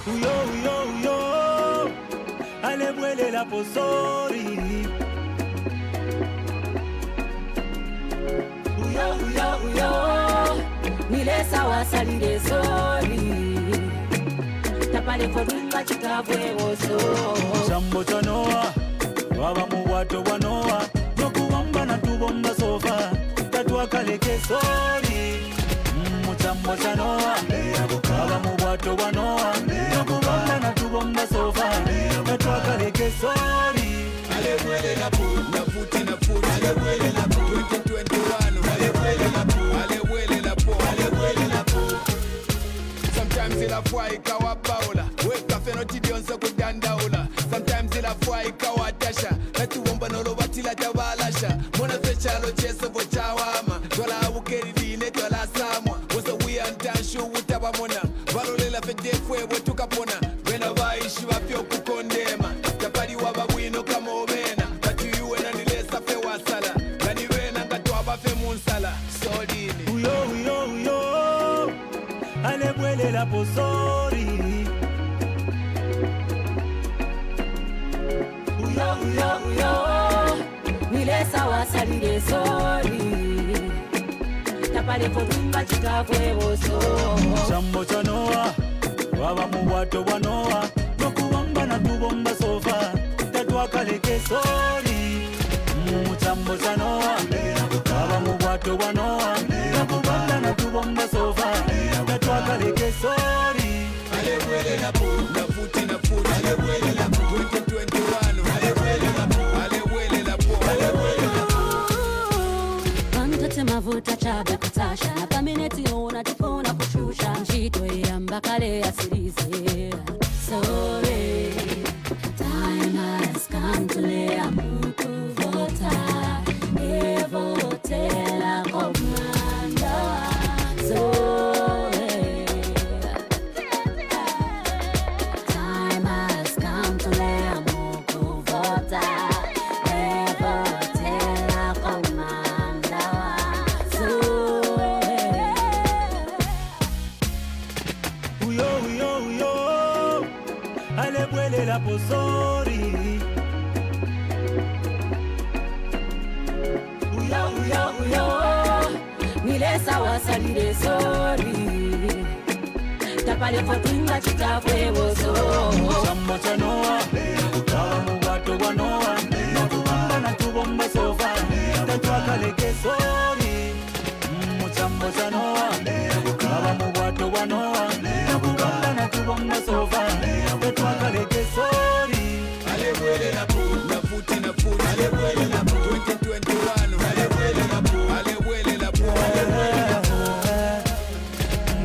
Uyo, uyo, uyo, ale bwele la posori. Uyo, uyo, uyo, nile sawa salide sori. Tapale kodunga chikabwe oso. Chambo cha Noa, waba muwato wa Noa. Nokuwamba na tubomba sofa, tatwa kaleke sori. Chambo cha Noa, waba muwato wa Noa. Nokuwamba na tubomba sofa, tatwa kaleke sori. Ale bwele la pu, na futi na futi. Ale bwele la pu, 2021. Ale bwele la pu, ale bwele la pu, ale bwele la pu. Sometimes ila fwa ikawa baula, weka feno tidionsa kudandaula. Sometimes ila fwa ikawa tasha, natu womba nolo batila tabalasha. Mona fechalo cheso bochawama, tola awukeri dine tola samwa. Wasa wiantanshu utaba mona, valolela fede fwe wetuka pona. Wena vaishi wapyo kukondema, tapari wababwino kama omena. Batu yuwe na nilesa fe wasala, gani wena ngatuwa bafe munsala. Sodini Uyo, uyo, uyo, ale bwele la posori. Uyo, uyo, uyo, nile sawa salide sori. Tapale kodunga chikabwe oso. Chambo cha Noa, waba muwato wa Noa. Nokuwamba na tubomba sofa, tatwa kaleke sori. Chambo cha Noa, waba muwato wa Noa. Nokuwamba na tubomba sofa, tatwa kaleke sori. ale bwele la pu, na futi na futi. Ale bwele la pu, 2021. Ale bwele la pu, ale bwele la pu, ale bwele la pu. Kantate mavuta chabe kutasha, na kamineti ona tifona kushusha. Njito ya mbakale asirize. Sorry, time has come to lay a muku vota. Evotela komanda. Sorry, time has come to lay a muku vota. Evotela komanda. Sorry. Uyo, uyo, uyo, ale bwele la posori. Uyo, uyo, uyo, nile sawa salide sori. Tapale kodunga chikabwe oso. Chambo cha Noa, waba muwato wa Noa. Nokuwamba na tubomba sofa, tatwa kaleke sori. Chambo cha Noa, waba muwato wa Noa. Nokuwamba na tubomba sofa, tatwa kaleke sori. Ale bwele la pu, na futi na futi. Ale bwele la pu, 2021. Ale bwele la pu, ale bwele la pu, ale bwele la pu.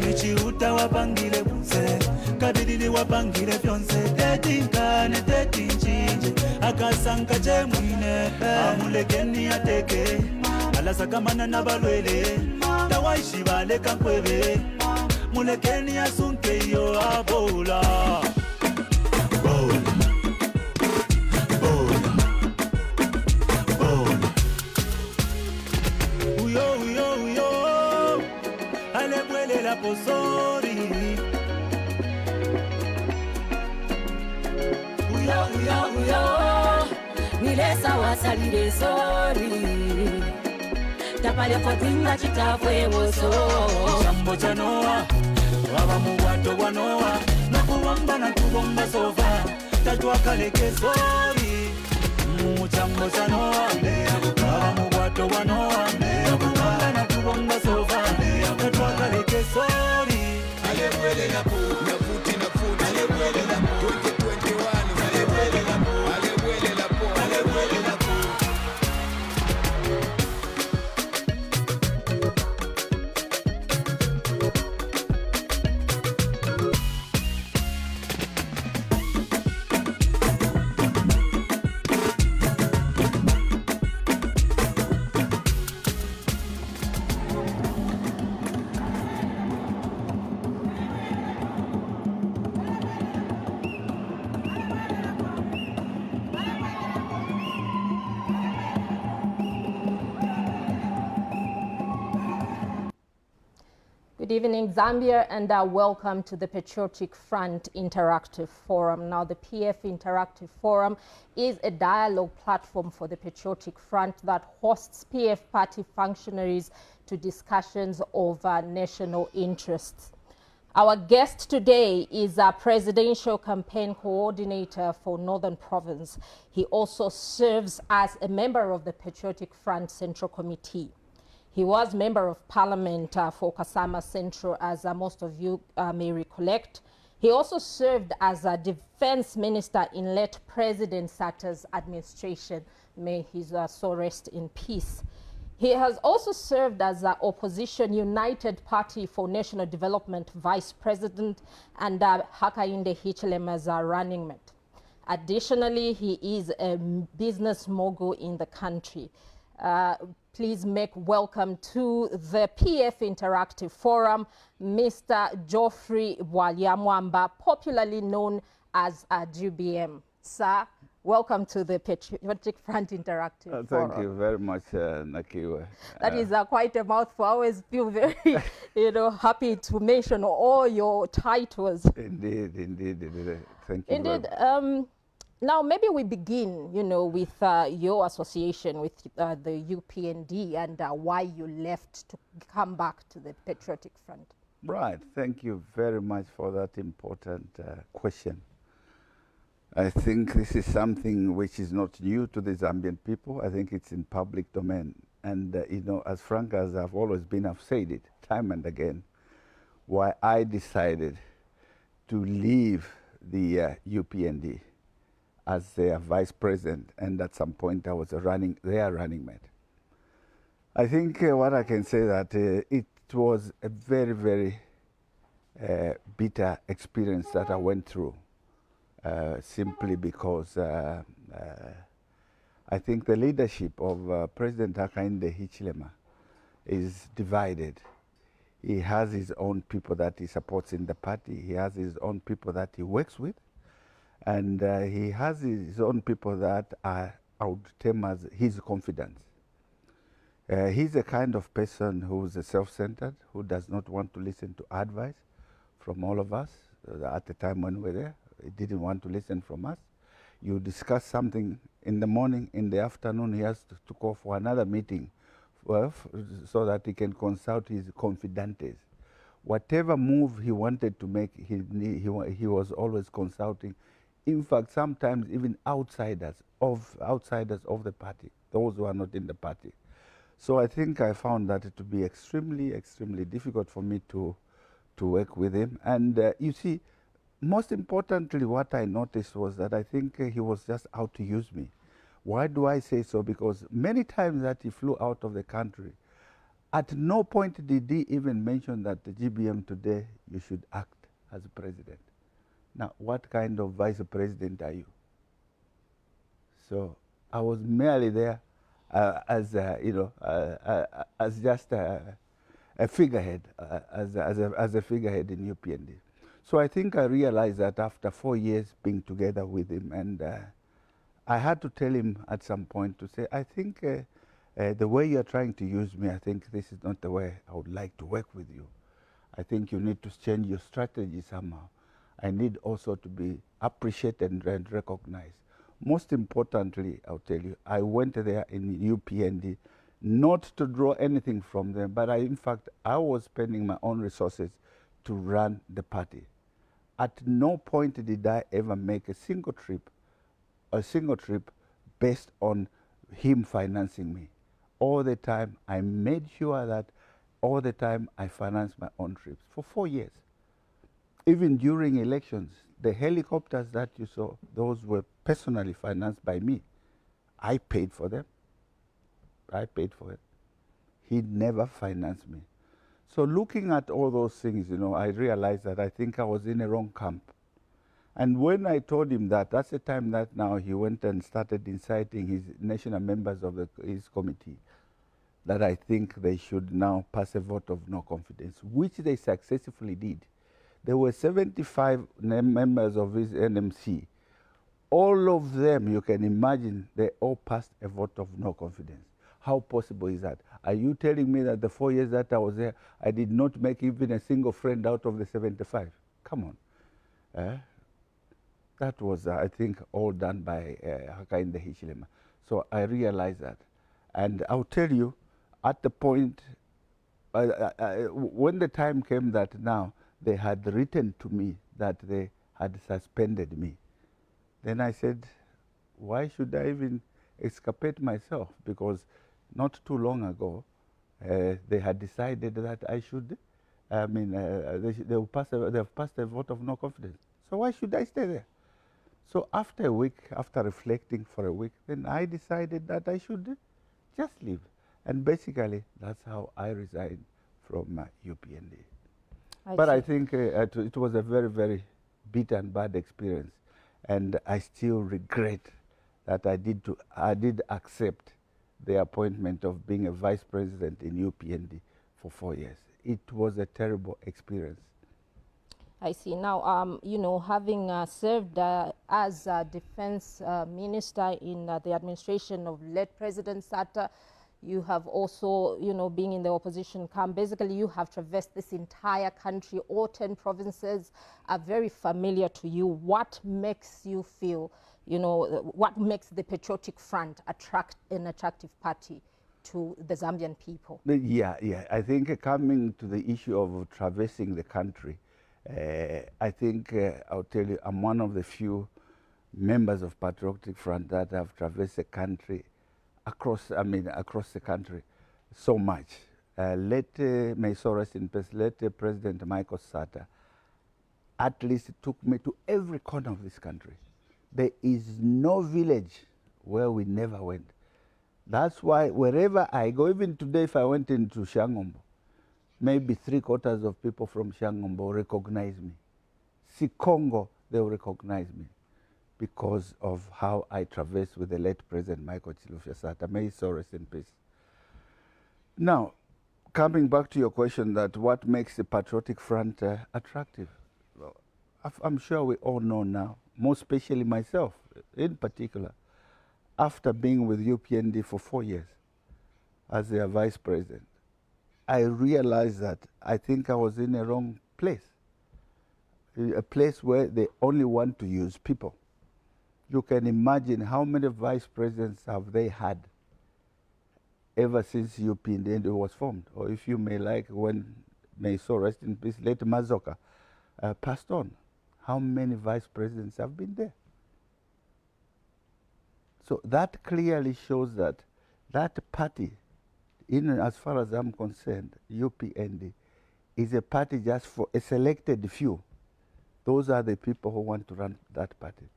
Nichiuta wapangile bunse, kabidili wapangile fyonse. Teti nkane, teti nchinje, akasanka che mwine. Amulekeni ateke, alasa kamana na balwele. Tawaishi bale kankwebe, mulekeni asunke yo abola. Bola, bola, bola. Uyo, uyo, uyo, ale bwele la posori. Uyo, uyo, uyo, nile sawa salide sori. Tapale kodunga chikabwe oso. Chambo cha Noa, waba muwato wa Noa. Nokuwamba na tubomba sofa, tatwa kaleke sori. Chambo cha Noa, waba muwato wa Noa. Nokuwamba na tubomba sofa, tatwa kaleke sori. Ale bwele la pu, na futi na futi. Ale bwele la pu, 2021. Ale bwele la pu, ale bwele la pu, ale bwele la pu. Good evening, Zambia, and welcome to the Patriotic Front Interactive Forum. Now, the PF Interactive Forum is a dialogue platform for the Patriotic Front that hosts PF party functionaries to discussions over national interests. Our guest today is a presidential campaign coordinator for Northern Province. He also serves as a member of the Patriotic Front Central Committee. He was Member of Parliament for Kasama Central, as most of you may recollect. He also served as a Defense Minister in late President Sata's administration. May his soul rest in peace. He has also served as Opposition United Party for National Development Vice President and Hakainde Hichilema's running mate. Additionally, he is a business mogul in the country. Please make welcome to the PF Interactive Forum, Mr. Geoffrey Bwalyamwamba, popularly known as GBM. Sir, welcome to the Patriotic Front Interactive Forum. Thank you very much, Nakiwa. That is quite a mouthful. I always feel very, happy to mention all your titles. Indeed. Thank you. Indeed. Now, maybe we begin, with your association with the UPND and why you left to come back to the Patriotic Front. Right. Thank you very much for that important question. I think this is something which is not new to the Zambian people. I think it's in public domain. And, as frank as I've always been, I've said it time and again, why I decided to leave the UPND as their vice president, and at some point I was their running mate. I think what I can say that it was a very, very bitter experience that I went through, simply because I think the leadership of President Hakainde Hichilema is divided. He has his own people that he supports in the party. He has his own people that he works with. And he has his own people that I would term as his confidants. He's a kind of person who's self-centered, who does not want to listen to advice from all of us. At the time when we were there, he didn't want to listen from us. You discuss something in the morning, in the afternoon, he has to call for another meeting so that he can consult his confidantes. Whatever move he wanted to make, he was always consulting. In fact, sometimes even outsiders of the party, those who are not in the party. So I think I found that to be extremely, extremely difficult for me to work with him. And you see, most importantly, what I noticed was that I think he was just out to use me. Why do I say so? Because many times that he flew out of the country, at no point did he even mention that the GBM today, you should act as president. Now, what kind of vice president are you? So I was merely there as just a figurehead, as a figurehead in UPND. So I think I realized that after 4 years being together with him, and I had to tell him at some point to say, I think the way you're trying to use me, I think this is not the way I would like to work with you. I think you need to change your strategy somehow. I need also to be appreciated and recognized. Most importantly, I'll tell you, I went there in UPND not to draw anything from them, but in fact, I was spending my own resources to run the party. At no point did I ever make a single trip based on him financing me. All the time, I made sure that all the time I financed my own trips for 4 years. Even during elections, the helicopters that you saw, those were personally financed by me. I paid for them. I paid for it. He never financed me. So looking at all those things, I realized that I think I was in a wrong camp. And when I told him that, that's the time that now he went and started inciting his national members of his committee, that I think they should now pass a vote of no confidence, which they successfully did. There were 75 members of his NMC. All of them, you can imagine, they all passed a vote of no confidence. How possible is that? Are you telling me that the 4 years that I was there, I did not make even a single friend out of the 75? Come on. That was, I think, all done by Hakainde Hichilema. So I realized that. And I'll tell you, at the point, when the time came that now they had written to me that they had suspended me, then I said, why should I even escapade myself? Because not too long ago, they had decided that I should, they've passed a vote of no confidence. So why should I stay there? So after a week, after reflecting for a week, then I decided that I should just leave. And basically, that's how I resigned from UPND. But I think it was a very, very bitter and bad experience. And I still regret that I did accept the appointment of being a vice president in UPND for 4 years. It was a terrible experience. I see. Now, you know, having served as defense minister in the administration of late President Sata, you have also, you know, being in the opposition camp, basically you have traversed this entire country. All 10 provinces are very familiar to you. What makes you feel, you know, what makes the Patriotic Front an attractive party to the Zambian people? Yeah. I think coming to the issue of traversing the country, I think I'll tell you, I'm one of the few members of Patriotic Front that have traversed the country across the country so much. May so rest in peace, President Michael Sata at least took me to every corner of this country. There is no village where we never went. That's why wherever I go, even today if I went into Shangombo, maybe 3/4 of people from Shangombo recognize me. Sikongo, they will recognize me because of how I traversed with the late President Michael Chilufya Sata. May he so rest in peace. Now, coming back to your question that what makes the Patriotic Front attractive? Well, I'm sure we all know now, more especially myself in particular, after being with UPND for 4 years as their vice president, I realized that I think I was in a wrong place, a place where they only want to use people. You can imagine how many vice presidents have they had ever since UPND was formed, or if you may like, when, may so rest in peace, late Mazoka passed on. How many vice presidents have been there? So that clearly shows that that party, as far as I'm concerned, UPND, is a party just for a selected few. Those are the people who want to run that party.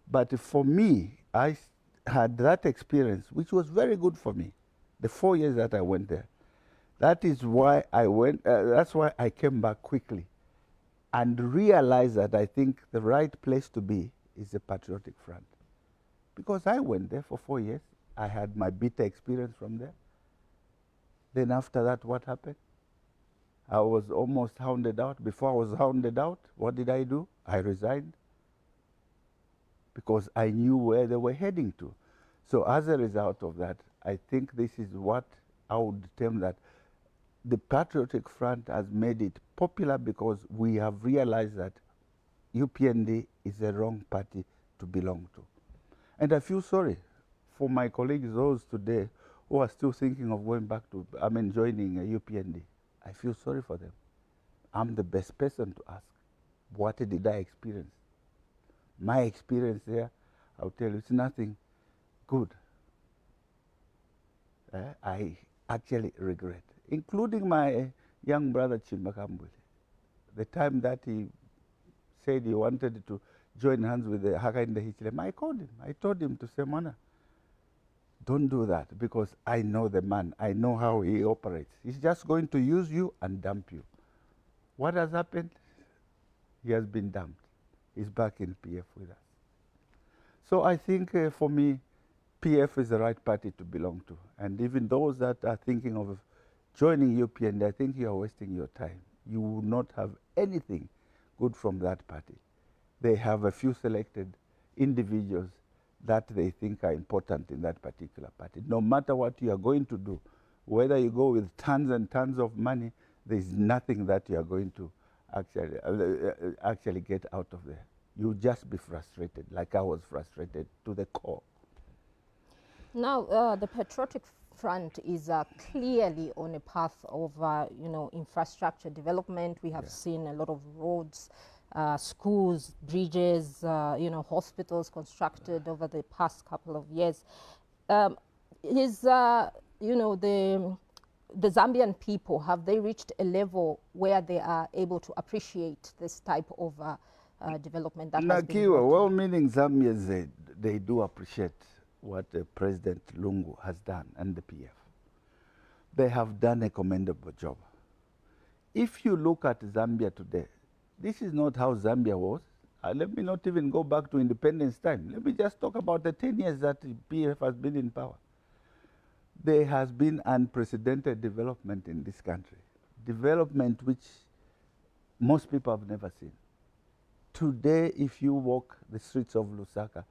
But for me, I had that experience, which was very good for me, the 4 years that I went there. That is why I went, that's why I came back quickly and realized that I think the right place to be is the Patriotic Front. Because I went there for 4 years. I had my bitter experience from there. Then after that, what happened? I was almost hounded out. Before I was hounded out, what did I do? I resigned, because I knew where they were heading to. So as a result of that, I think this is what I would term that the Patriotic Front has made it popular, because we have realized that UPND is the wrong party to belong to. And I feel sorry for my colleagues, those today who are still thinking of going back to, joining UPND. I feel sorry for them. I'm the best person to ask, what did I experience? My experience there, I'll tell you, it's nothing good. I actually regret, including my young brother Chimbakambule. The time that he said he wanted to join hands with the Hakainde Hichilema, I called him. I told him to say, Mana, don't do that, because I know the man. I know how he operates. He's just going to use you and dump you. What has happened? He has been dumped. He's back in PF with us. So I think for me, PF is the right party to belong to. And even those that are thinking of joining UPND, I think you are wasting your time. You will not have anything good from that party. They have a few selected individuals that they think are important in that particular party. No matter what you are going to do, whether you go with tons and tons of money, there's nothing that you are going to actually get out of there. You'll just be frustrated, like I was frustrated to the core. Now, the Patriotic Front is clearly on a path of, infrastructure development. We have seen a lot of roads, schools, bridges, hospitals constructed over the past couple of years. The Zambian people, have they reached a level where they are able to appreciate this type of development that has been brought? Well-meaning Zambians, they do appreciate what President Lungu has done and the PF. They have done a commendable job. If you look at Zambia today, this is not how Zambia was. Let me not even go back to independence time. Let me just talk about the 10 years that the PF has been in power. There has been unprecedented development in this country. Development which most people have never seen. Today, if you walk the streets of Lusaka,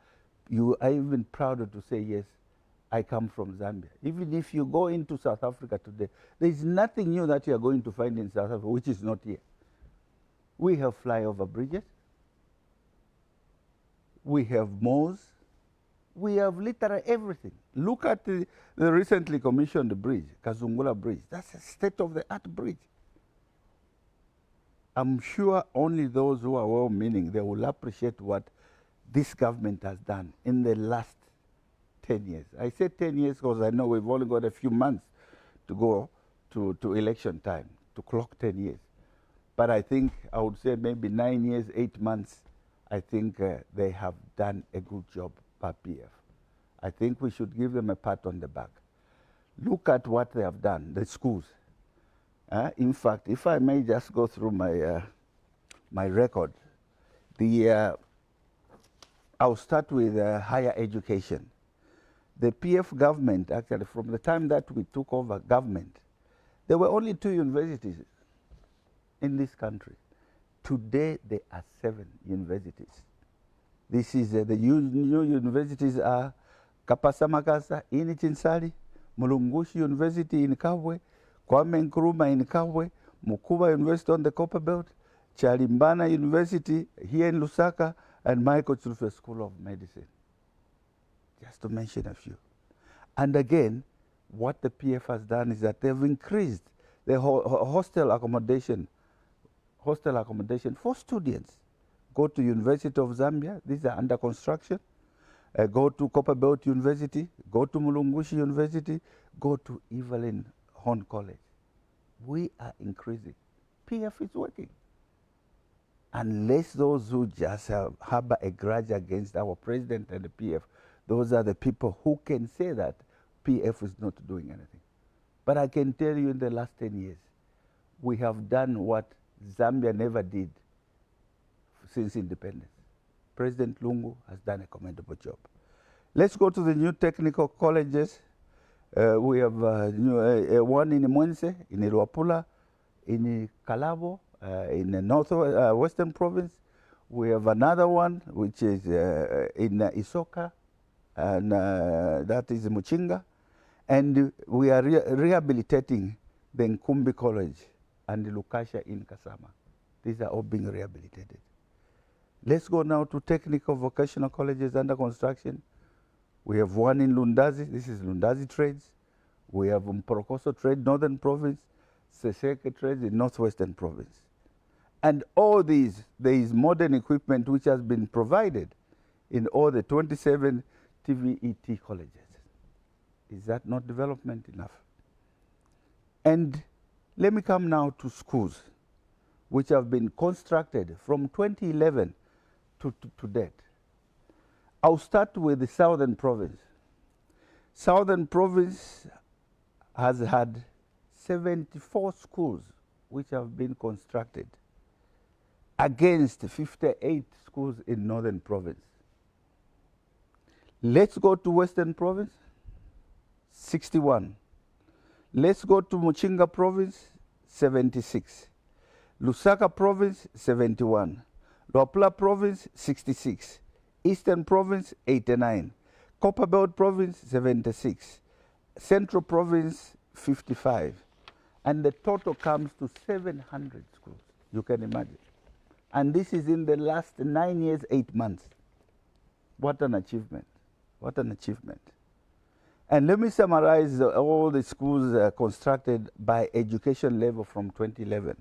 you are even prouder to say, yes, I come from Zambia. Even if you go into South Africa today, there is nothing new that you are going to find in South Africa which is not here. We have flyover bridges. We have malls. We have literally everything. Look at the recently commissioned bridge, Kazungula Bridge. That's a state-of-the-art bridge. I'm sure only those who are well-meaning, they will appreciate what this government has done in the last 10 years. I say 10 years because I know we've only got a few months to go to election time, to clock 10 years. But I think I would say maybe 9 years, 8 months, I think they have done a good job by PF. I think we should give them a pat on the back. Look at what they have done, the schools. In fact, if I may just go through my record, I'll start with higher education. The PF government, actually, from the time that we took over government, there were only 2 universities in this country. Today, there are 7 universities. This is the new universities are Kapasa Makasa in Chinsali, Mulungushi University in Kabwe, Kwame Nkrumah in Kabwe, Mukuba University on the Copper Belt, Chalimbana University here in Lusaka, and Michael Chulufe School of Medicine, just to mention a few. And again, what the PF has done is that they've increased the hostel accommodation for students. Go to University of Zambia, these are under construction. Go to Copperbelt University, go to Mulungushi University, go to Evelyn Horn College. We are increasing. PF is working. Unless those who just harbor a grudge against our president and the PF, those are the people who can say that PF is not doing anything. But I can tell you in the last 10 years, we have done what Zambia never did since independence. President Lungu has done a commendable job. Let's go to the new technical colleges. We have one in Mwense, in Luapula, in Kalabo, in the northwestern province. We have another one which is in Isoka, and that is Muchinga. And we are rehabilitating the Nkumbi College and the Lukasha in Kasama. These are all being rehabilitated. Let's go now to technical vocational colleges under construction. We have one in Lundazi. This is Lundazi Trades. We have Mporokoso Trade, Northern Province, Seseke Trades in Northwestern Province. And all these, there is modern equipment which has been provided in all the 27 TVET colleges. Is that not development enough? And let me come now to schools which have been constructed from 2011 to date. I'll start with the Southern Province. Southern Province has had 74 schools which have been constructed against 58 schools in Northern Province. Let's go to Western Province, 61. Let's go to Muchinga Province, 76. Lusaka Province, 71. Luapula Province, 66. Eastern Province, 89. Copperbelt Province, 76. Central Province, 55. And the total comes to 700 schools, you can imagine. And this is in the last 9 years, 8 months. What an achievement. What an achievement. And let me summarize all the schools constructed by education level from 2011.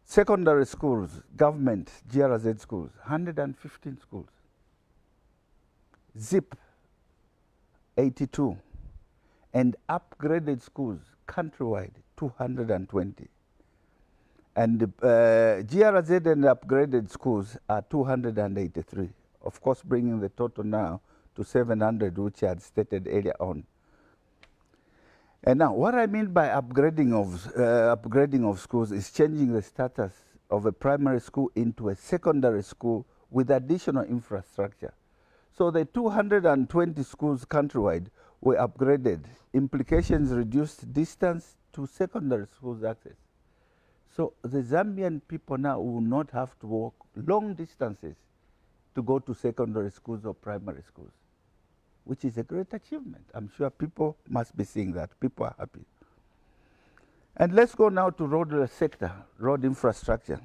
Secondary schools, government, GRZ schools, 115 schools. ZIP, 82. And upgraded schools, countrywide, 220. And GRZ and upgraded schools are 283. Of course, bringing the total now to 700, which I had stated earlier on. And now, what I mean by upgrading of schools is changing the status of a primary school into a secondary school with additional infrastructure. So the 220 schools countrywide were upgraded. Implications reduced distance to secondary schools access. So the Zambian people now will not have to walk long distances to go to secondary schools or primary schools, which is a great achievement. I'm sure people must be seeing that. People are happy. And let's go now to road sector, road infrastructure.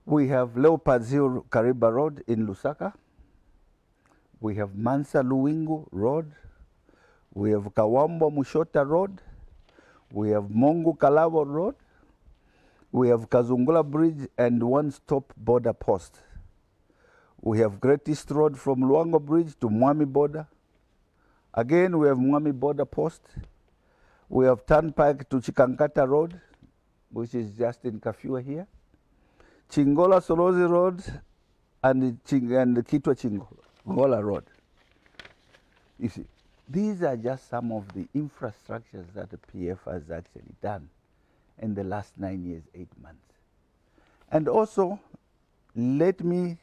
We have Leopards Hill Kariba Road in Lusaka. We have Mansa Luwingu Road. We have Kawambo Mushota Road. We have Mongu Kalabo Road. We have Kazungula Bridge and one-stop border post. We have Great East Road from Luango Bridge to Mwami border. Again, we have Mwami border post. We have Turnpike to Chikankata Road, which is just in Kafua here. Chingola Solozi Road and Kitwa Chingola Road. You see, these are just some of the infrastructures that the PF has actually done in the last 9 years, 8 months. And also, let me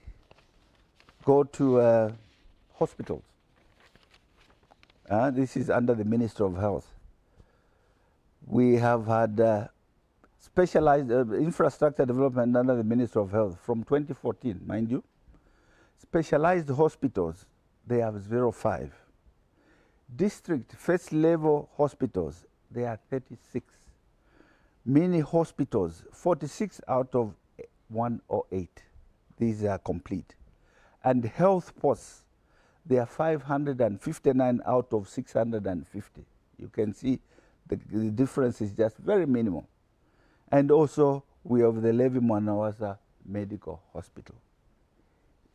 go to hospitals. This is under the Ministry of Health. We have had specialized infrastructure development under the Ministry of Health from 2014, mind you. Specialized hospitals, they have 05. District first level hospitals, they are 36. Mini hospitals, 46 out of 108. These are complete. And health posts, they are 559 out of 650. You can see the difference is just very minimal. And also, we have the Levi Mwanawasa Medical Hospital.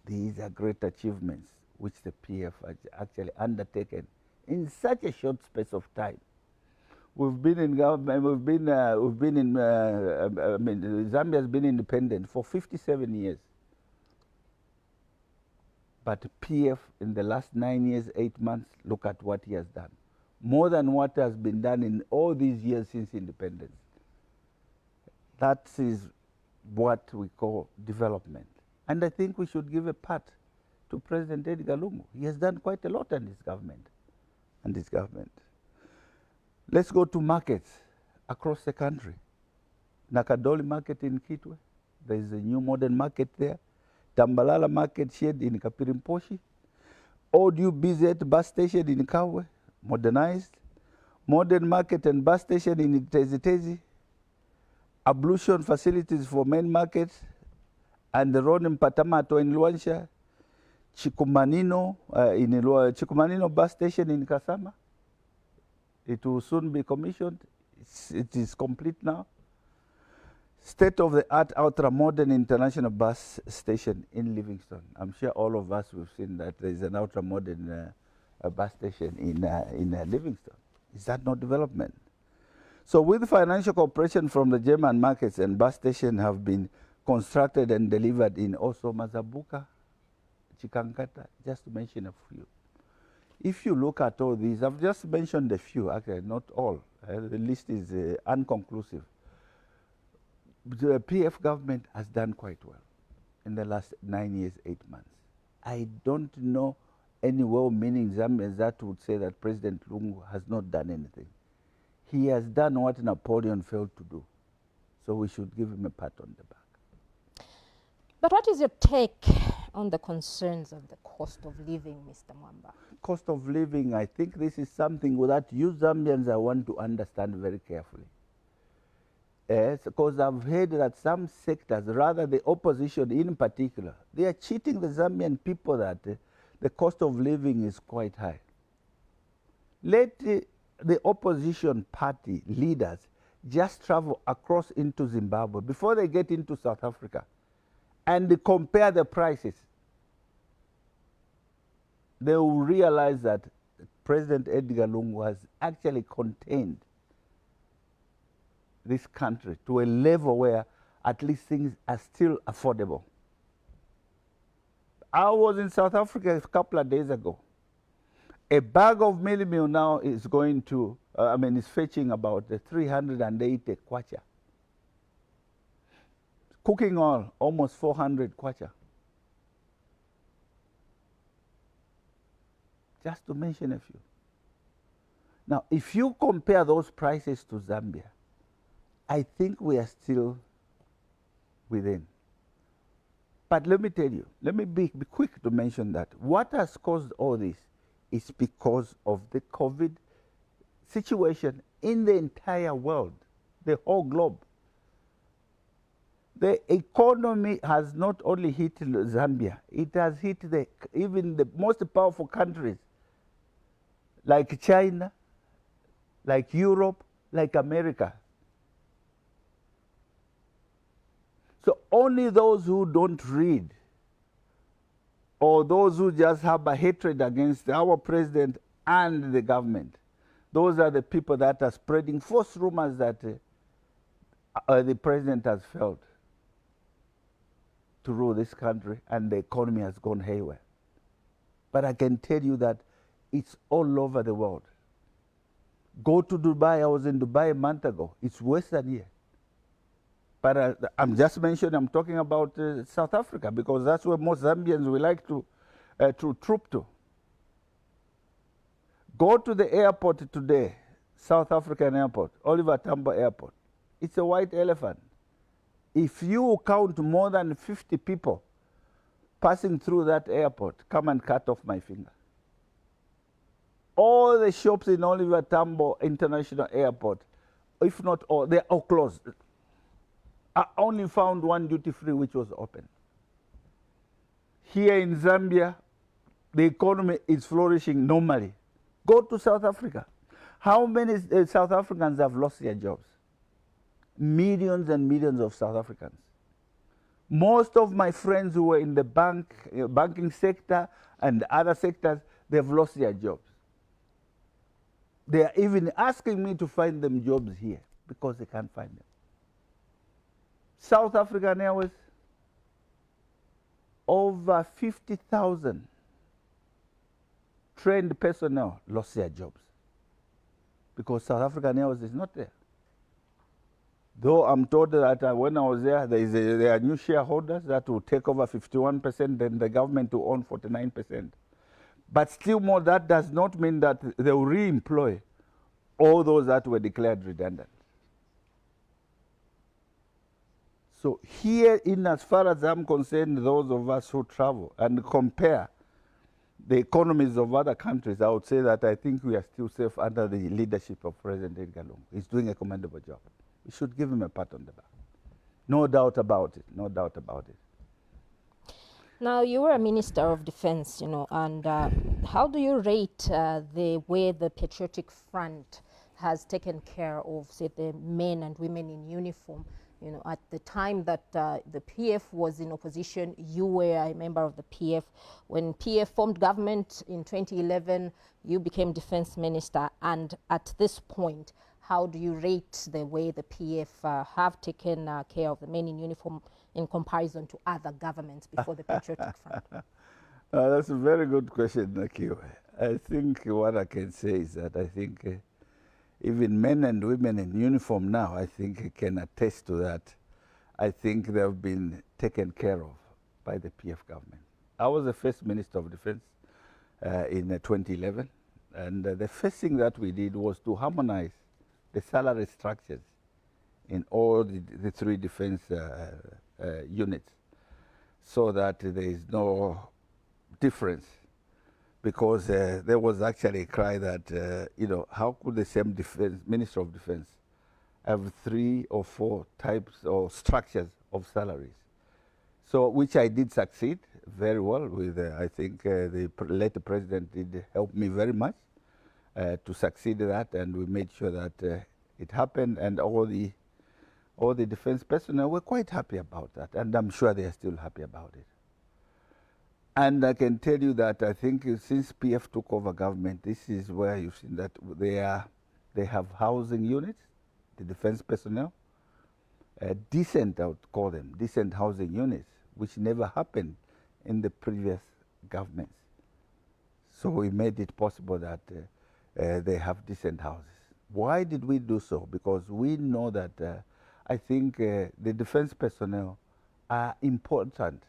These are great achievements which the PF has actually undertaken in such a short space of time. We've been in government, Zambia has been independent for 57 years. But PF in the last 9 years, 8 months, look at what he has done. More than what has been done in all these years since independence. That is what we call development. And I think we should give a pat to President Edgar Lungu. He has done quite a lot in his government. Let's go to markets across the country. Nakadoli market in Kitwe. There is a new modern market there. Tambalala market shed in Kapirimposhi. Odu BZ bus station in Kawe, modernized. Modern market and bus station in Tezi. Ablution facilities for main market. And the road in Patamato in Luansha. Chikumanino, Chikumanino bus station in Kasama. It will soon be commissioned. It is complete now. State-of-the-art ultra-modern international bus station in Livingstone. I'm sure all of us have seen that there is an ultra-modern bus station in Livingstone. Is that not development? So with financial cooperation from the German markets and bus station have been constructed and delivered in also Mazabuka, Chikankata, just to mention a few. If you look at all these, I've just mentioned a few, actually not all. The list is unconclusive. The PF government has done quite well in the last 9 years, 8 months. I don't know any well-meaning Zambians that would say that President Lungu has not done anything. He has done what Napoleon failed to do. So we should give him a pat on the back. But what is your take on the concerns of the cost of living, Mr. Mwamba? Cost of living, I think this is something that you Zambians I want to understand very carefully. Yes, because I've heard that some sectors, rather the opposition in particular, they are cheating the Zambian people that the cost of living is quite high. Let the opposition party leaders just travel across into Zimbabwe before they get into South Africa and compare the prices. They will realize that President Edgar Lungu has actually contained this country to a level where at least things are still affordable. I was in South Africa a couple of days ago. A bag of mealie meal now is going to, is fetching about 380 kwacha. Cooking oil, almost 400 kwacha. Just to mention a few. Now, if you compare those prices to Zambia, I think we are still within. But let me tell you, let me be quick to mention that what has caused all this is because of the COVID situation in the entire world, the whole globe. The economy has not only hit Zambia, it has hit even the most powerful countries like China, like Europe, like America. So only those who don't read or those who just have a hatred against our president and the government, those are the people that are spreading false rumors that the president has failed to rule this country and the economy has gone haywire. But I can tell you that it's all over the world. Go to Dubai. I was in Dubai a month ago. It's worse than here. But I'm just mentioning, I'm talking about South Africa because that's where most Zambians would like to troop to. Go to the airport today, South African airport, Oliver Tambo Airport. It's a white elephant. If you count more than 50 people passing through that airport, come and cut off my finger. All the shops in Oliver Tambo International Airport, if not all, they're all closed. I only found one duty-free which was open. Here in Zambia, the economy is flourishing normally. Go to South Africa. How many South Africans have lost their jobs? Millions and millions of South Africans. Most of my friends who were in the banking sector and other sectors, they've lost their jobs. They are even asking me to find them jobs here because they can't find them. South African Airways, over 50,000 trained personnel lost their jobs because South African Airways is not there. Though I'm told that when I was there, there are new shareholders that will take over 51%, then the government will own 49%. But still more, that does not mean that they will re-employ all those that were declared redundant. So here, in as far as I'm concerned, those of us who travel and compare the economies of other countries, I would say that I think we are still safe under the leadership of President Edgar Lungu. He's doing a commendable job. We should give him a pat on the back. No doubt about it, no doubt about it. Now, you were a Minister of Defense, and how do you rate the way the Patriotic Front has taken care of, say, the men and women in uniform? At the time that the PF was in opposition, you were a member of the PF. When PF formed government in 2011, you became Defense Minister. And at this point, how do you rate the way the PF have taken care of the men in uniform in comparison to other governments before the Patriotic Front? That's a very good question, Nakio. I think what I can say is that I think even men and women in uniform now, I think can attest to that. I think they've been taken care of by the PF government. I was the first Minister of Defense in 2011, and the first thing that we did was to harmonize the salary structures in all the three defense units. so that there is no difference. Because there was actually a cry that, you know, how could the same Minister of Defense have 3 or 4 types or structures of salaries? So, which I did succeed very well with. I think the later president did help me very much to succeed in that, and we made sure that it happened, and all the defense personnel were quite happy about that, and I'm sure they are still happy about it. And I can tell you that I think since PF took over government, this is where you've seen that they have housing units, the defense personnel, decent, I would call them, decent housing units, which never happened in the previous governments. So we made it possible that they have decent houses. Why did we do so? Because we know that I think the defense personnel are important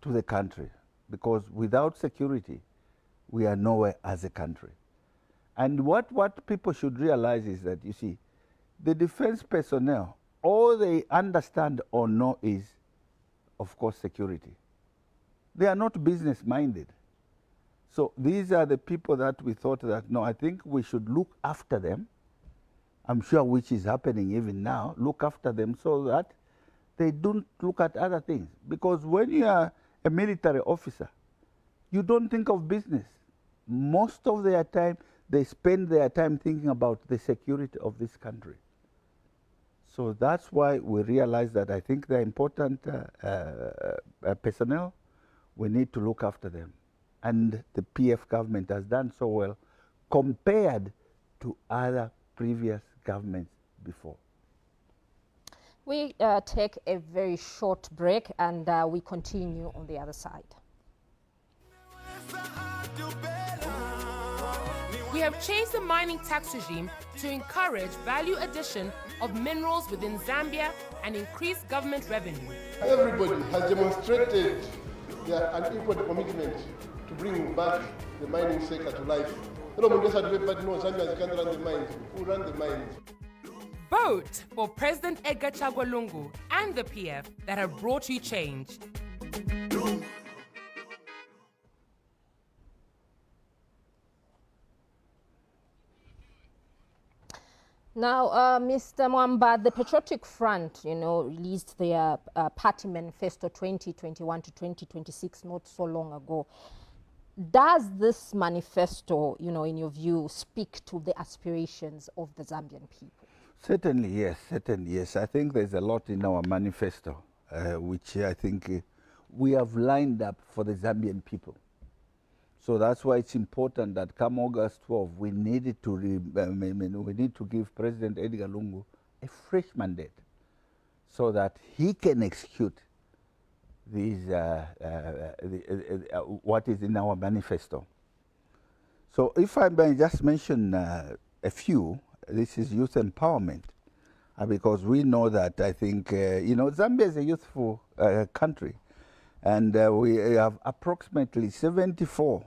to the country, because without security, we are nowhere as a country. And what people should realize is that, you see, the defense personnel, all they understand or know is, of course, security. They are not business-minded. So these are the people that we thought that, no, I think we should look after them. I'm sure which is happening even now, look after them so that they don't look at other things. Because when you are a military officer, you don't think of business. Most of their time, they spend their time thinking about the security of this country. So that's why we realize that I think they're important personnel. We need to look after them. And the PF government has done so well compared to other previous governments before. We take a very short break, and we continue on the other side. We have changed the mining tax regime to encourage value addition of minerals within Zambia and increase government revenue. Everybody has demonstrated their unequal commitment to bring back the mining sector to life. No, Zambia can't run the mines. Who run the mines? Vote for President Edgar Chagwa Lungu and the PF that have brought you change. Now, Mr. Mwamba, the Patriotic Front, released their party manifesto 2021 to 2026 not so long ago. Does this manifesto, in your view, speak to the aspirations of the Zambian people? Certainly, yes. Certainly, yes. I think there's a lot in our manifesto, which I think we have lined up for the Zambian people. So that's why it's important that come August 12, we need to give President Edgar Lungu a fresh mandate so that he can execute these, what is in our manifesto. So if I may just mention a few, this is youth empowerment, because we know that I think, Zambia is a youthful country, and we have approximately 74%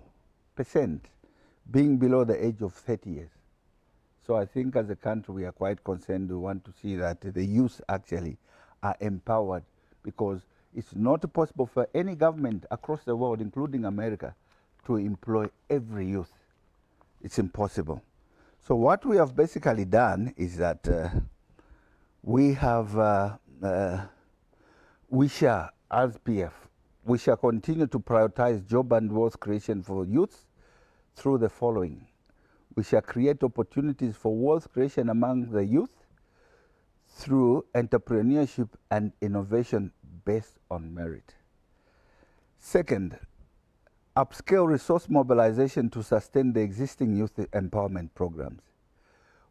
being below the age of 30 years. So I think as a country we are quite concerned. We want to see that the youth actually are empowered, because it's not possible for any government across the world, including America, to employ every youth. It's impossible. So what we have basically done is that we have, we shall, as PF, we shall continue to prioritize job and wealth creation for youth through the following. We shall create opportunities for wealth creation among the youth through entrepreneurship and innovation based on merit. Second, upscale resource mobilization to sustain the existing youth empowerment programs.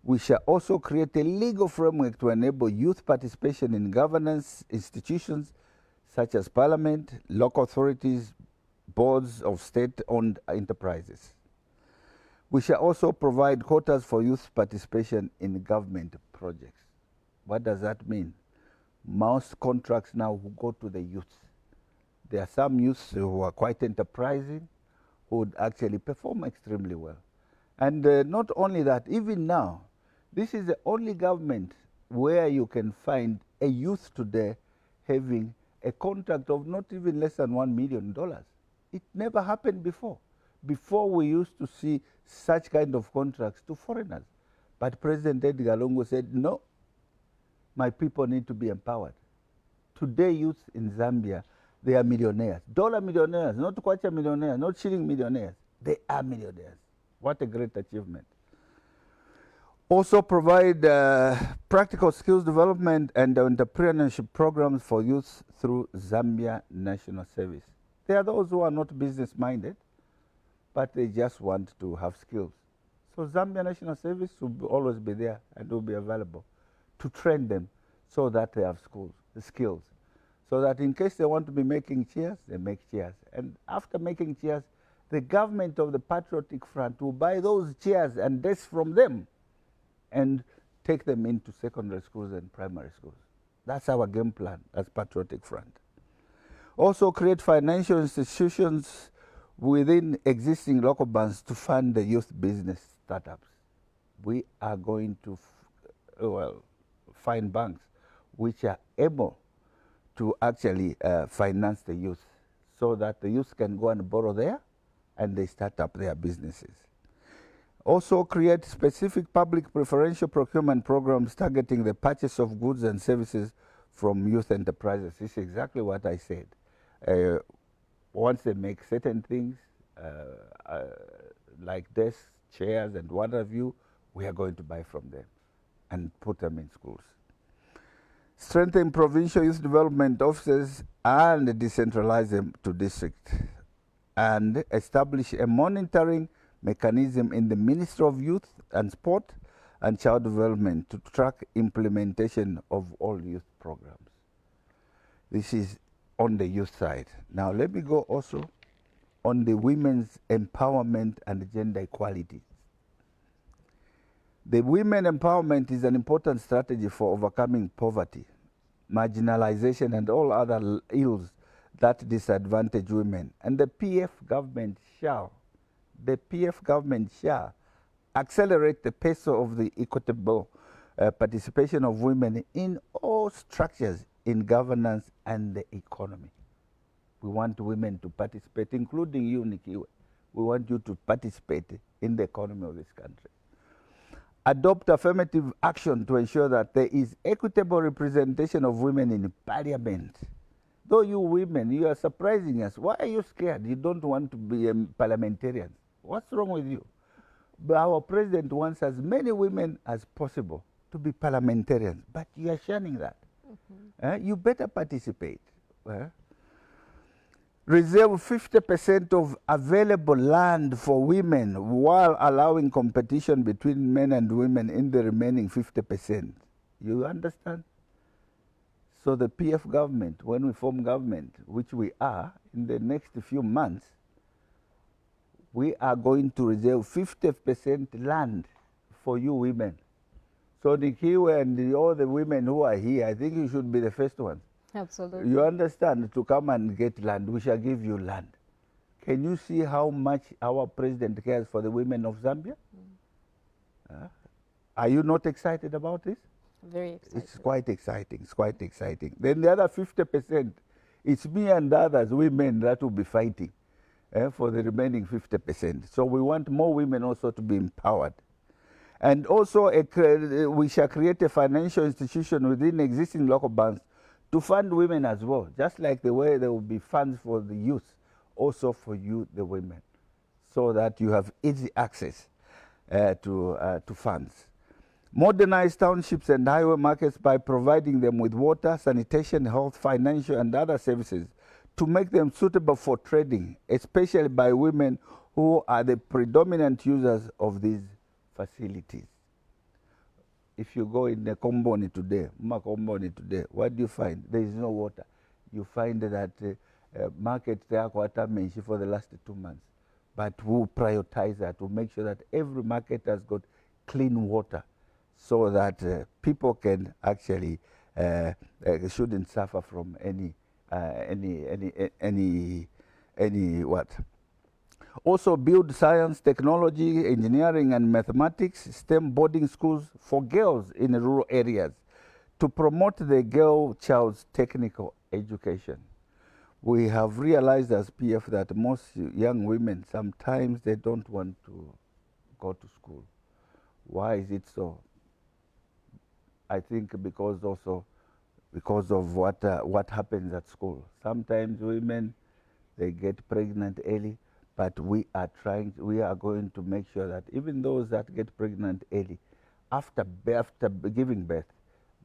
We shall also create a legal framework to enable youth participation in governance institutions such as parliament, local authorities, boards of state-owned enterprises. We shall also provide quotas for youth participation in government projects. What does that mean? Most contracts now will go to the youth. There are some youths who are quite enterprising, who would actually perform extremely well. And not only that, even now, this is the only government where you can find a youth today having a contract of not even less than $1 million. It never happened before. Before, we used to see such kind of contracts to foreigners. But President Edgar Lungu said, no, my people need to be empowered. Today, youth in Zambia, they are millionaires. Dollar millionaires, not kwacha millionaires, not shilling millionaires. They are millionaires. What a great achievement. Also provide practical skills development and entrepreneurship programs for youth through Zambia National Service. There are those who are not business-minded, but they just want to have skills. So Zambia National Service will always be there and will be available to train them so that they have skills. So that in case they want to be making chairs, they make chairs. And after making chairs, the government of the Patriotic Front will buy those chairs and desks from them and take them into secondary schools and primary schools. That's our game plan as Patriotic Front. Also create financial institutions within existing local banks to fund the youth business startups. We are going to find banks which are able to actually finance the youth so that the youth can go and borrow there and they start up their businesses. Also create specific public preferential procurement programs targeting the purchase of goods and services from youth enterprises. This is exactly what I said. Once they make certain things, like desks, chairs, and what have you, we are going to buy from them and put them in schools. Strengthen provincial youth development offices and decentralize them to district. And establish a monitoring mechanism in the Ministry of Youth and Sport and Child Development to track implementation of all youth programs. This is on the youth side. Now let me go also on the women's empowerment and gender equality. The women empowerment is an important strategy for overcoming poverty, marginalization, and all other ills that disadvantage women. And the PF government shall accelerate the pace of the equitable participation of women in all structures in governance and the economy. We want women to participate, including you, Nikiwe. We want you to participate in the economy of this country. Adopt affirmative action to ensure that there is equitable representation of women in parliament. Though you women, you are surprising us. Why are you scared? You don't want to be parliamentarians. What's wrong with you? But our president wants as many women as possible to be parliamentarians, but you are shunning that. You better participate. Reserve 50% of available land for women while allowing competition between men and women in the remaining 50%. You understand? So the PF government, when we form government, which we are, in the next few months, we are going to reserve 50% land for you women. So Nikiwe and all the women who are here, I think you should be the first ones. Absolutely. You understand, to come and get land, we shall give you land. Can you see how much our president cares for the women of Zambia? Are you not excited about this? Very excited. It's quite exciting, it's quite exciting. Then the other 50%, it's me and others, women, that will be fighting for the remaining 50%. So we want more women also to be empowered. And also we shall create a financial institution within existing local banks to fund women as well, just like the way there will be funds for the youth, also for you, the women, so that you have easy access to funds. Modernize townships and highway markets by providing them with water, sanitation, health, financial, and other services to make them suitable for trading, especially by women who are the predominant users of these facilities. If you go in the Komboni today, what do you find? There is no water. You find that market there for the last 2 months. But we'll prioritize that. We'll make sure that every market has got clean water so that people can actually shouldn't suffer from any what. Also build science, technology, engineering, and mathematics, STEM boarding schools for girls in rural areas to promote the girl child's technical education. We have realized as PF that most young women, sometimes they don't want to go to school. Why is it so? I think because of what happens at school. Sometimes women, they get pregnant early, but we are going to make sure that even those that get pregnant early, after giving birth,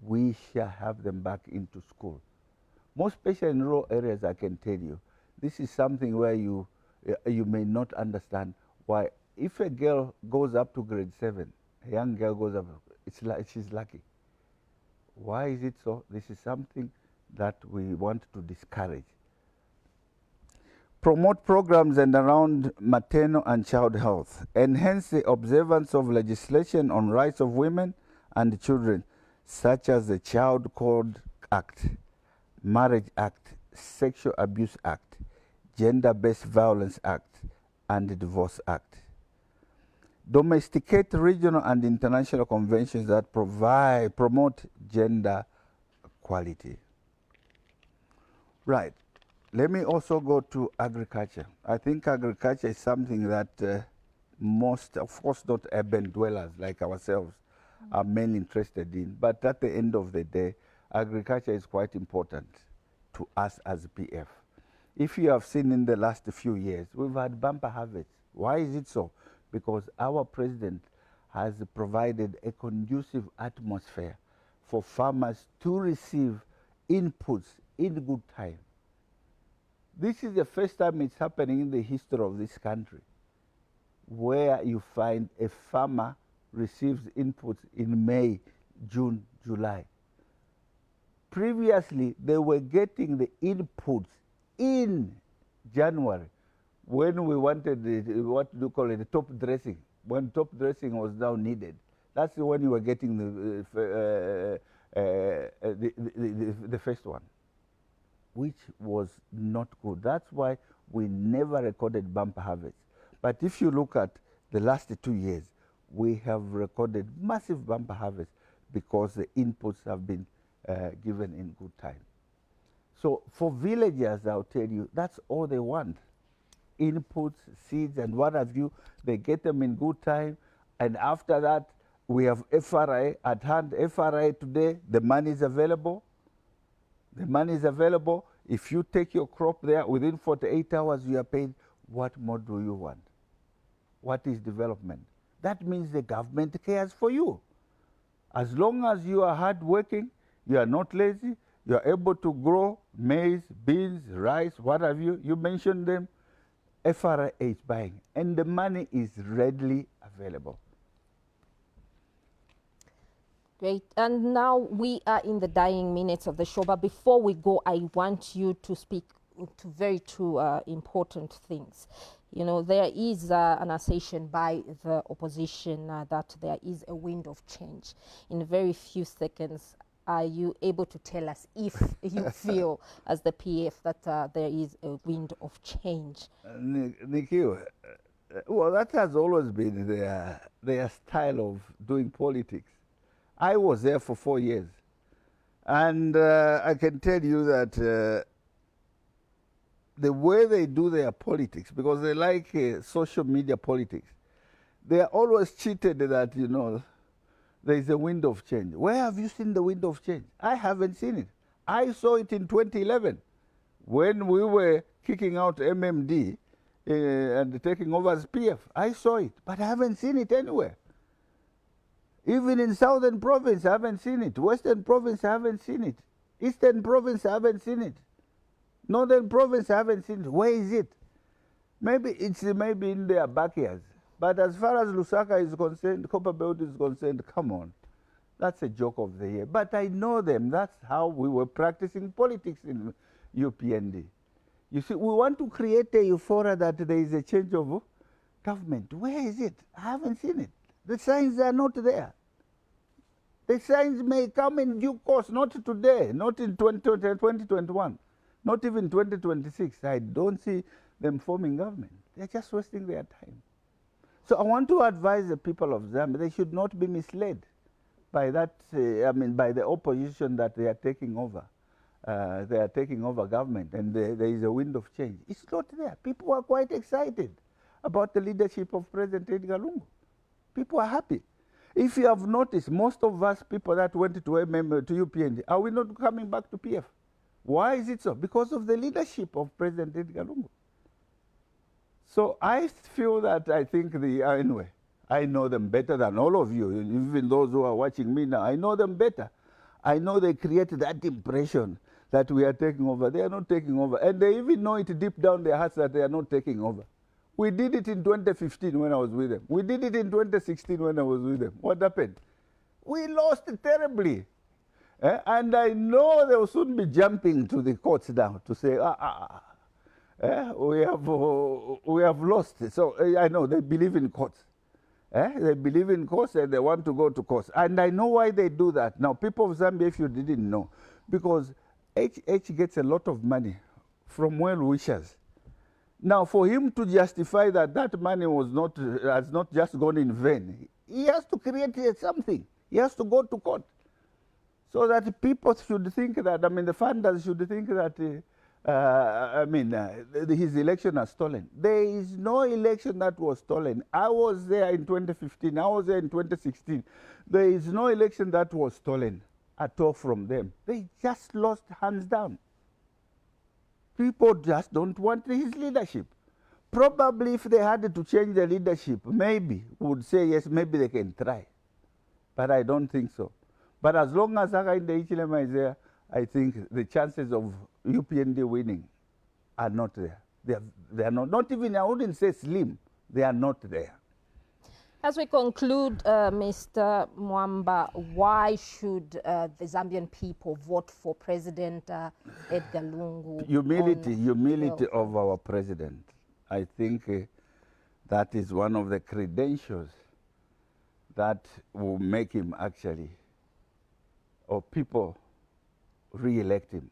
we shall have them back into school. Most especially in rural areas, I can tell you, this is something where you may not understand why. If a girl goes up to grade 7, a young girl goes up, she's lucky. Why is it so? This is something that we want to discourage. Promote programs and around maternal and child health. Enhance the observance of legislation on rights of women and children, such as the Child Code Act, Marriage Act, Sexual Abuse Act, Gender-Based Violence Act, and the Divorce Act. Domesticate regional and international conventions that promote gender equality. Right. Let me also go to agriculture. I think agriculture is something that most, of course not urban dwellers like ourselves, are mainly interested in. But at the end of the day, agriculture is quite important to us as PF. If you have seen in the last few years, we've had bumper harvests. Why is it so? Because our president has provided a conducive atmosphere for farmers to receive inputs in good time. This is the first time it's happening in the history of this country, where you find a farmer receives inputs in May, June, July. Previously, they were getting the inputs in January, when we wanted what do you call it, the top dressing, when top dressing was now needed. That's when you were getting the first one, which was not good. That's why we never recorded bumper harvest. But if you look at the last 2 years, we have recorded massive bumper harvest because the inputs have been given in good time. So for villagers, I'll tell you, that's all they want. Inputs, seeds, and what have you. They get them in good time. And after that, we have FRA at hand. FRA today, the money is available. The money is available. If you take your crop there, within 48 hours, you are paid. What more do you want? What is development? That means the government cares for you. As long as you are hardworking, you are not lazy, you are able to grow maize, beans, rice, what have you. You mentioned them. FRA is buying, and the money is readily available. Great. And now we are in the dying minutes of the show. But before we go, I want you to speak to two important things. You know, there is an assertion by the opposition that there is a wind of change. In very few seconds, are you able to tell us if you feel, as the PF, that there is a wind of change? Nikki, well, that has always been their style of doing politics. I was there for 4 years, and I can tell you that the way they do their politics, because they like social media politics, they are always cheated that, you know, there is a wind of change. Where have you seen the wind of change? I haven't seen it. I saw it in 2011 when we were kicking out MMD and taking over as PF. I saw it, but I haven't seen it anywhere. Even in Southern Province, I haven't seen it. Western Province, I haven't seen it. Eastern Province, I haven't seen it. Northern Province, I haven't seen it. Where is it? Maybe it's maybe in their backyards. But as far as Lusaka is concerned, Copperbelt is concerned, come on. That's a joke of the year. But I know them. That's how we were practicing politics in UPND. You see, we want to create a euphoria that there is a change of government. Where is it? I haven't seen it. The signs are not there. The signs may come in due course, not today, not in 2021, not even 2026. I don't see them forming government. They're just wasting their time. So I want to advise the people of Zambia, they should not be misled by that, by the opposition that they are taking over. they are taking over government and there is a wind of change. It's not there. People are quite excited about the leadership of President Edgar Lungu. People are happy. If you have noticed, most of us people that went to UPND, are we not coming back to PF? Why is it so? Because of the leadership of President Edgar Lungu. So I feel that anyway, I know them better than all of you, even those who are watching me now. I know them better. I know they create that impression that we are taking over. They are not taking over. And they even know it deep down their hearts that they are not taking over. We did it in 2015 when I was with them. We did it in 2016 when I was with them. What happened? We lost terribly. And I know they will soon be jumping to the courts now to say, we have lost. So I know they believe in courts. They believe in courts and they want to go to courts. And I know why they do that. Now, people of Zambia, if you didn't know, because HH gets a lot of money from well-wishers. Now, for him to justify that that money has not just gone in vain, he has to create something. He has to go to court. So that people should think that, the funders should think that, his election was stolen. There is no election that was stolen. I was there in 2015. I was there in 2016. There is no election that was stolen at all from them. They just lost hands down. People just don't want his leadership. Probably if they had to change the leadership, maybe would say, yes, maybe they can try. But I don't think so. But as long as Hakainde Hichilema is there, I think the chances of UPND winning are not there. They are not even, I wouldn't say slim, they are not there. As we conclude, Mr. Mwamba, why should the Zambian people vote for President Edgar Lungu? Humility of our president. I think that is one of the credentials that will make him actually, or people re-elect him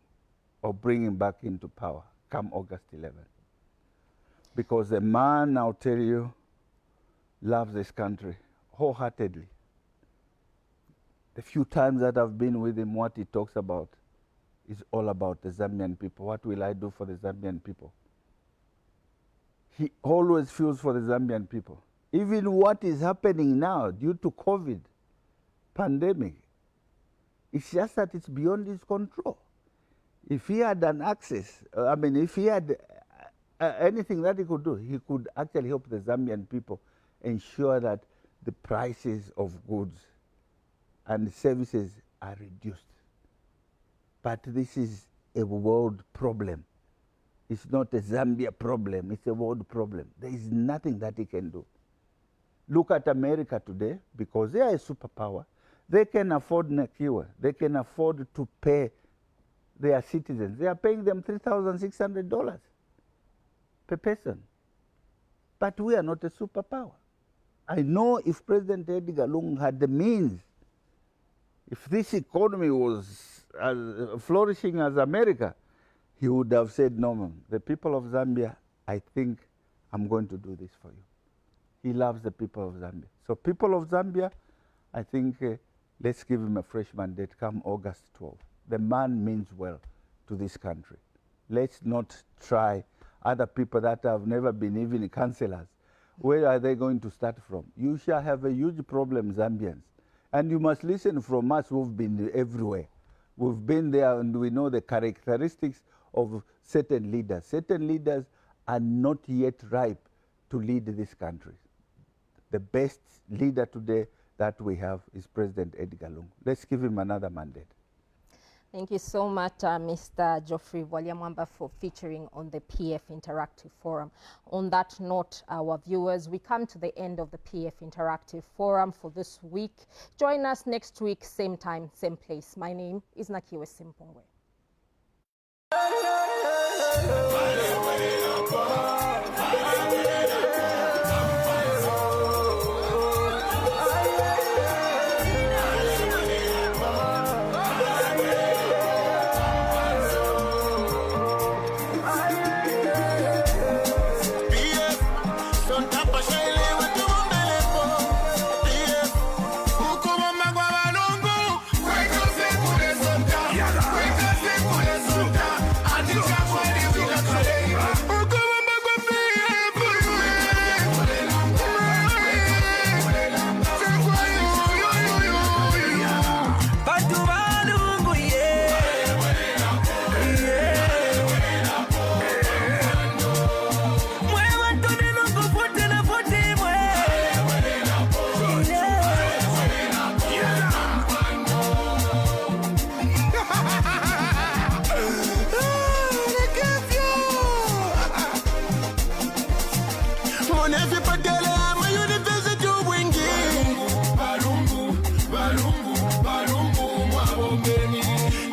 or bring him back into power come August 11. Because the man, I'll tell you, loves this country wholeheartedly. The few times that I've been with him, what he talks about is all about the Zambian people. What will I do for the Zambian people? He always feels for the Zambian people. Even what is happening now due to COVID pandemic, it's just that it's beyond his control. If he had an access, if he had anything that he could do, he could actually help the Zambian people ensure that the prices of goods and services are reduced. But this is a world problem. It's not a Zambia problem, it's a world problem. There is nothing that he can do. Look at America today, because they are a superpower. They can afford Nakiwa. They can afford to pay their citizens. They are paying them $3,600 per person. But we are not a superpower. I know if President Edgar Lungu had the means, if this economy was as flourishing as America, he would have said, no, man, the people of Zambia, I think I'm going to do this for you. He loves the people of Zambia. So people of Zambia, I think let's give him a fresh mandate come August 12. The man means well to this country. Let's not try other people that have never been even councillors. Where are they going to start from? You shall have a huge problem, Zambians. And you must listen from us who've been everywhere. We've been there and we know the characteristics of certain leaders. Certain leaders are not yet ripe to lead this country. The best leader today that we have is President Edgar Lungu. Let's give him another mandate. Thank you so much, Mr. Geoffrey Mwamba, for featuring on the PF Interactive Forum. On that note, our viewers, we come to the end of the PF Interactive Forum for this week. Join us next week, same time, same place. My name is Nakiwe Simpongwe. Wait till unefipatele ama university wingi balumbu mwabombeni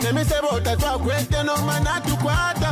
nemisebo tatwa kwete no manatu kwata